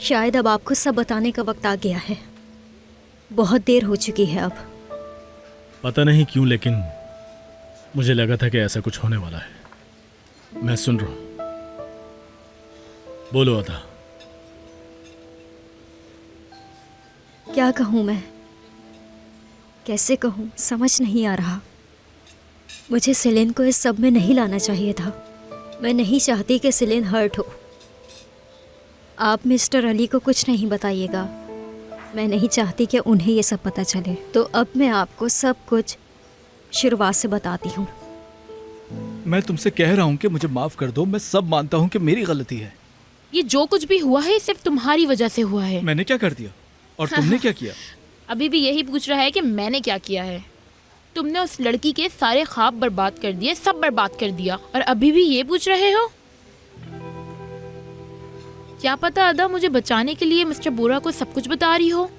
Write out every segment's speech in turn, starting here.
शायद अब आपको सब बताने का वक्त आ गया है। बहुत देर हो चुकी है अब। पता नहीं क्यों, लेकिन मुझे लगा था कि ऐसा कुछ होने वाला है। मैं सुन रहा हूं, बोलो अदा। क्या कहूँ मैं, कैसे कहूँ, समझ नहीं आ रहा। मुझे सेलिन को इस सब में नहीं लाना चाहिए था। मैं नहीं चाहती कि सेलिन हर्ट हो। आप मिस्टर अली को कुछ नहीं बताइएगा। मैं नहीं चाहती कि उन्हें ये सब पता चले। तो अब मैं आपको सब कुछ शुरुआत से बताती हूँ। मैं तुमसे कह रहा हूँ कि मुझे माफ कर दो। मैं सब मानता हूँ कि मेरी गलती है। ये जो कुछ भी हुआ है सिर्फ तुम्हारी वजह से हुआ है। मैंने क्या कर दिया और तुमने क्या किया? अभी भी यही पूछ रहा है कि मैंने क्या किया है। तुमने उस लड़की के सारे ख्वाब बर्बाद कर दिए, सब बर्बाद कर दिया, और अभी भी ये पूछ रहे हो? क्या पता अदा मुझे बचाने के लिए मिस्टर बोरा को सब कुछ बता रही हो।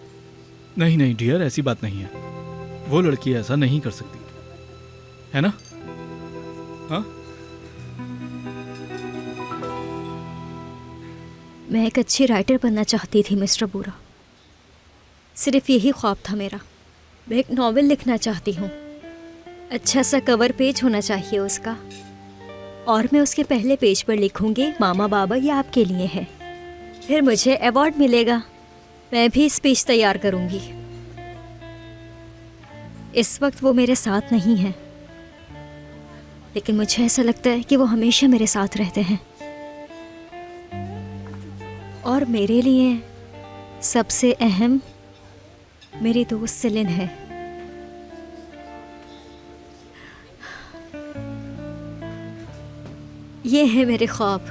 नहीं नहीं डियर, ऐसी बात नहीं है। वो लड़की ऐसा नहीं कर सकती, है ना? हाँ, मैं एक अच्छी राइटर बनना चाहती थी मिस्टर बोरा। सिर्फ यही ख्वाब था मेरा। मैं एक नॉवेल लिखना चाहती हूँ। अच्छा सा कवर पेज होना चाहिए उसका, और मैं उसके पहले पेज पर लिखूंगी, मामा बाबा ये आपके लिए है। फिर मुझे अवार्ड मिलेगा। मैं भी स्पीच तैयार करूंगी। इस वक्त वो मेरे साथ नहीं है, लेकिन मुझे ऐसा लगता है कि वो हमेशा मेरे साथ रहते हैं। और मेरे लिए सबसे अहम मेरी दोस्त सेलिन है। ये है मेरे ख्वाब,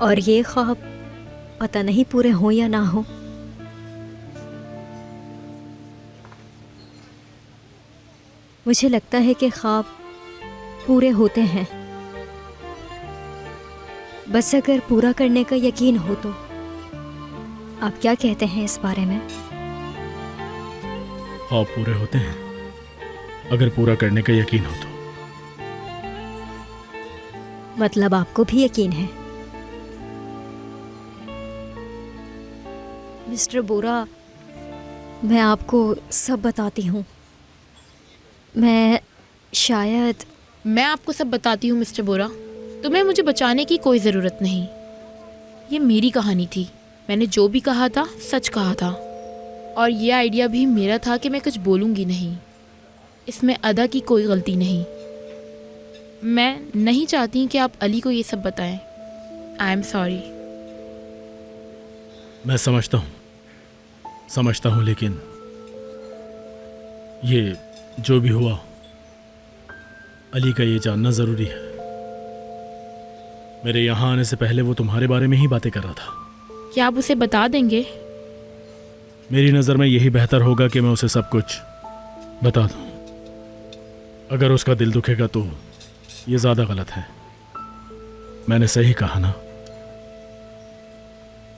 और ये ख्वाब पता नहीं पूरे हो या ना हो। मुझे लगता है कि ख्वाब पूरे होते हैं, बस अगर पूरा करने का यकीन हो तो। आप क्या कहते हैं इस बारे में? ख्वाब पूरे होते हैं अगर पूरा करने का यकीन हो तो। मतलब आपको भी यकीन है? मिस्टर बोरा, मैं आपको सब बताती हूँ। मैं शायद मैं आपको सब बताती हूँ मिस्टर बोरा। तुम्हें मुझे बचाने की कोई ज़रूरत नहीं। ये मेरी कहानी थी। मैंने जो भी कहा था सच कहा था, और ये आइडिया भी मेरा था कि मैं कुछ बोलूँगी नहीं। इसमें अदा की कोई गलती नहीं। मैं नहीं चाहती कि आप अली को ये सब बताएं। I am sorry. मैं समझता हूँ, लेकिन ये जो भी हुआ, अली का ये जानना ज़रूरी है। मेरे यहाँ आने से पहले वो तुम्हारे बारे में ही बातें कर रहा था। क्या आप उसे बता देंगे? मेरी नज़र में यही बेहतर होगा कि मैं उसे सब कुछ बता दूं। अगर उसका दिल दुखेगा तो ये ज़्यादा गलत है। मैंने सही कहा ना?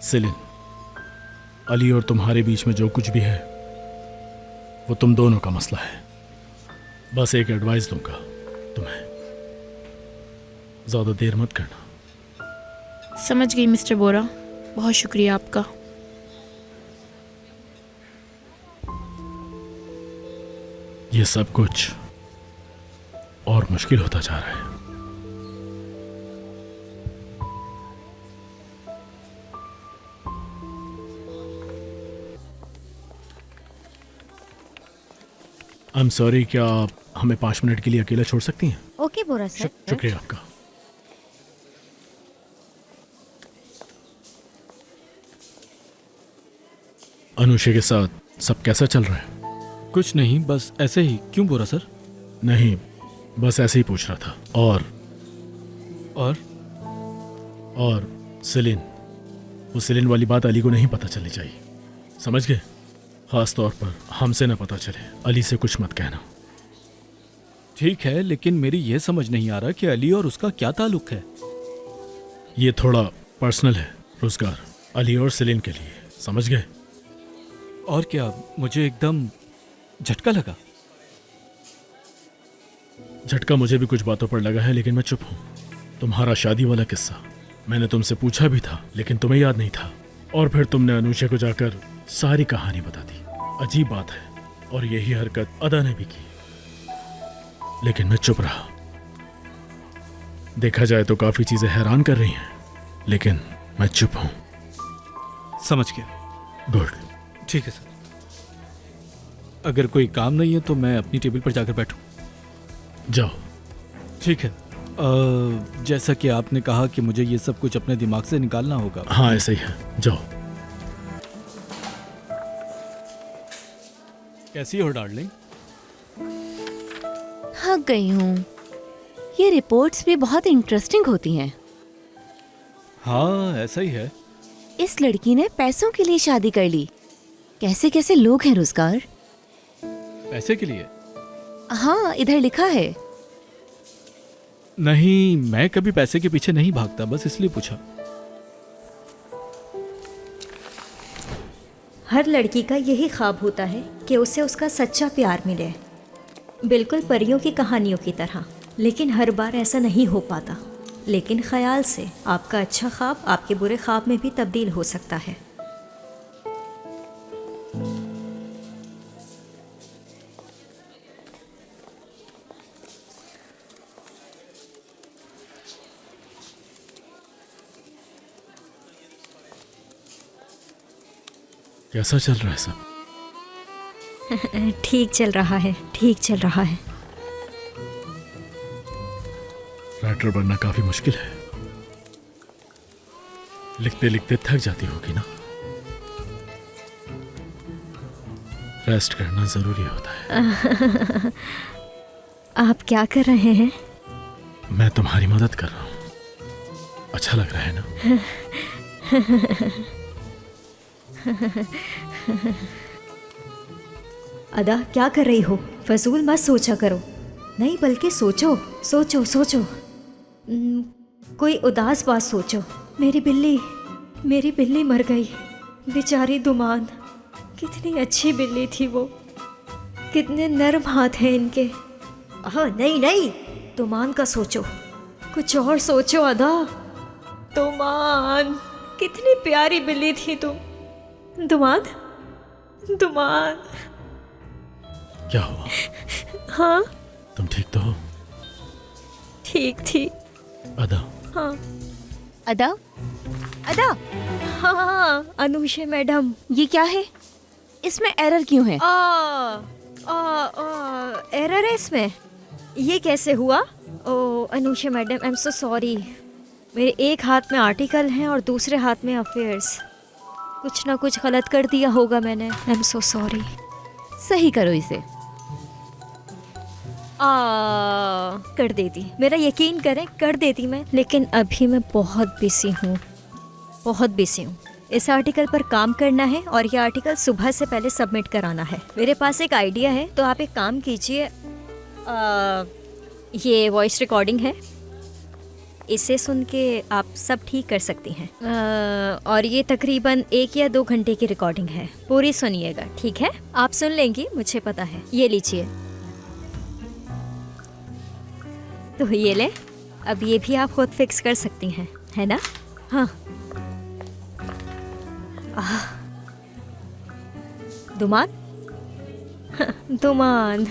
सेलिन, अली और तुम्हारे बीच में जो कुछ भी है वो तुम दोनों का मसला है। बस एक एडवाइस दूंगा तुम्हें, ज़्यादा देर मत करना। समझ गई मिस्टर बोरा, बहुत शुक्रिया आपका। ये सब कुछ और मुश्किल होता जा रहा है। आई एम सॉरी, क्या आप हमें 5 मिनट के लिए अकेला छोड़ सकती हैं? ओके बोरा सर। शुक्रिया आपका। अनुषे के साथ सब कैसा चल रहा है? कुछ नहीं, बस ऐसे ही। क्यों बोरा सर? नहीं, बस ऐसे ही पूछ रहा था। और सेलिन, वो सेलिन वाली बात अली को नहीं पता चलनी चाहिए, समझ गए? खास तौर पर हमसे ना पता चले। अली से कुछ मत कहना। ठीक है, लेकिन मेरी ये समझ नहीं आ रहा कि अली और उसका क्या ताल्लुक है। ये थोड़ा पर्सनल है रोजगार, अली और सेलिन के लिए, समझ गए? और क्या, मुझे एकदम झटका लगा। झटका मुझे भी कुछ बातों पर लगा है, लेकिन मैं चुप हूं। तुम्हारा शादी वाला किस्सा मैंने तुमसे पूछा भी था, लेकिन तुम्हें याद नहीं था। और फिर तुमने अनुषा को जाकर सारी कहानी बता दी। अजीब बात है, और यही हरकत अदा ने भी की, लेकिन मैं चुप रहा। देखा जाए तो काफी चीजें हैरान कर रही हैं, लेकिन मैं चुप हूं। समझ गया। गुड। ठीक है सर। अगर कोई काम नहीं है तो मैं अपनी टेबल पर जाकर बैठूं। जाओ। ठीक है। जैसा कि आपने कहा कि मुझे ये सब कुछ अपने दिमाग से निकालना होगा। हाँ, ऐसा ही है, जाओ। कैसी हो डार्लिंग? थक गई हूँ। ये रिपोर्ट्स भी बहुत इंटरेस्टिंग होती हैं। हाँ, ऐसा ही है। इस लड़की ने पैसों के लिए शादी कर ली। कैसे कैसे लोग हैं रोजगार। पैसे के लिए? हाँ, इधर लिखा है। नहीं, मैं कभी पैसे के पीछे नहीं भागता, बस इसलिए पूछा। हर लड़की का यही ख्वाब होता है कि उसे उसका सच्चा प्यार मिले, बिल्कुल परियों की कहानियों की तरह। लेकिन हर बार ऐसा नहीं हो पाता। लेकिन ख्याल से आपका अच्छा ख्वाब आपके बुरे ख्वाब में भी तब्दील हो सकता है। कैसा चल रहा है सब? ठीक चल रहा है, ठीक चल रहा है। राइटर बनना काफी मुश्किल है। लिखते लिखते थक जाती होगी ना? रेस्ट करना जरूरी होता है। आप क्या कर रहे हैं? मैं तुम्हारी मदद कर रहा हूं। अच्छा लग रहा है ना? अदा, क्या कर रही हो? फजूल मत सोचा करो। नहीं, बल्कि सोचो सोचो सोचो। कोई उदास बात सोचो। मेरी बिल्ली मर गई। बेचारी दुमान। कितनी अच्छी बिल्ली थी वो। कितने नरम हाथ हैं इनके। हाँ, नहीं, दुमान का सोचो। कुछ और सोचो अदा। दुमान, कितनी प्यारी बिल्ली थी तुम। दुमान। क्या हुआ? हाँ, तुम ठीक तो हो? ठीक थी। अदा। हाँ अदा, अदा, हाँ, अनुषा मैडम। ये क्या है? इसमें एरर क्यों है? एरर है इसमें? ये कैसे हुआ? ओ Anusha madam, I am so sorry. मेरे एक हाथ में आर्टिकल हैं और दूसरे हाथ में अफेयर्स। कुछ ना कुछ गलत कर दिया होगा मैंने। आई एम सो सॉरी। सही करो इसे। कर देती, मेरा यकीन करें, कर देती मैं। लेकिन अभी मैं बहुत बिजी हूँ। इस आर्टिकल पर काम करना है और ये आर्टिकल सुबह से पहले सबमिट कराना है। मेरे पास एक आइडिया है, तो आप एक काम कीजिए। ये वॉइस रिकॉर्डिंग है, इसे सुन के आप सब ठीक कर सकती हैं। और ये तकरीबन 1 या 2 घंटे की रिकॉर्डिंग है। पूरी सुनिएगा, ठीक है? आप सुन लेंगी, मुझे पता है। ये लीजिए। तो ये ले। अब ये भी आप खुद फिक्स कर सकती हैं, है ना? हाँ। दुमान। दुमान।